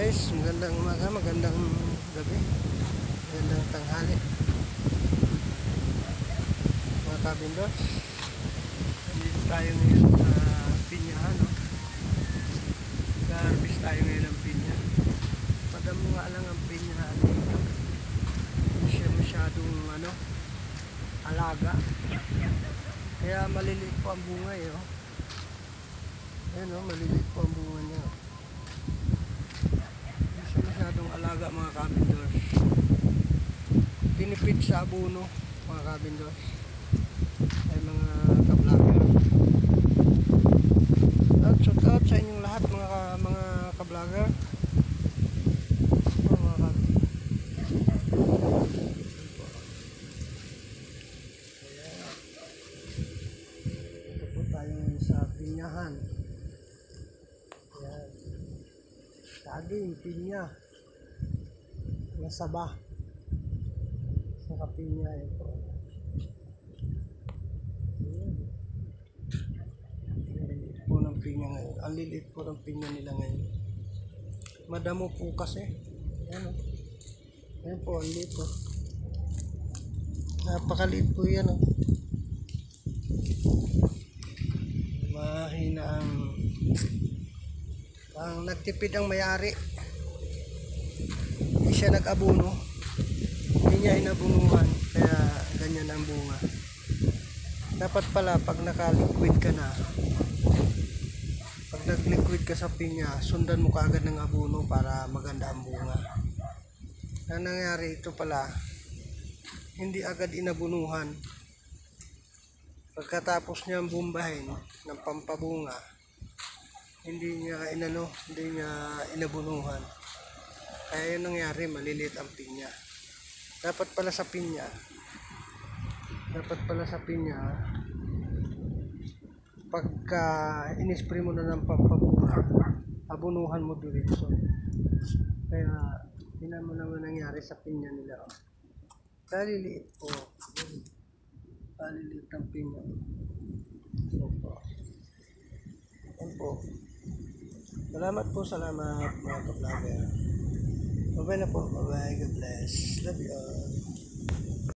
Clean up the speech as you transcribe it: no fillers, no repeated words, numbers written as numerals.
guys, magandang umaga, magandang gabi, magandang tanghali mga kabindors. Nandito tayo ngayon sa pinyahan, no? Nag-harvest tayo ngayon ng pinya. Madamo nga lang ang pinyahan dito. Hindi siya masyadong alaga, kaya maliliit po ang bunga oh. Ayan maliliit po ang bunga niya. Masyadong alaga mga kabindors. Tinipid sa abono mga kabindors ay mga kablager. Shout out sa inyong lahat mga kablager. Mga kabindors. Ito po tayo ngayon sa pinyahan. Ayan. Saging, pinya. Nasaba sa kapinya ito. Ang liliit po ng pinya ngayon. Ang liliit po ng pinya nila ngayon. Madamo po kasi. Ayan Ayan po, ang liit po. Napakaliit po yan Mahina ang nagtipid ang may-ari. Hindi siya nag-abono, hindi niya inabunuhan, kaya ganyan ang bunga. Dapat pala pag naka-liquid ka na, pag nag-liquid ka sa pinya, sundan mo kaagad ng abono para maganda ang bunga. Ang nangyari ito pala, hindi agad inabunuhan. Pagkatapos niya bumbahin ng pampabunga, hindi niya inabunuhan. Kaya yung nangyari, maliliit ang pinya. Dapat pala sa pinya, pagka inispray mo na ng pampabunga, abunuhan mo diretso. Kaya tingnan mo naman nangyari sa pinya nila. Kaliliit po. Kaliliit ang pinya. So po. Yan po. Salamat mga ka-vlogger. Bye-bye na po. Bye-bye. God bless. Love you all.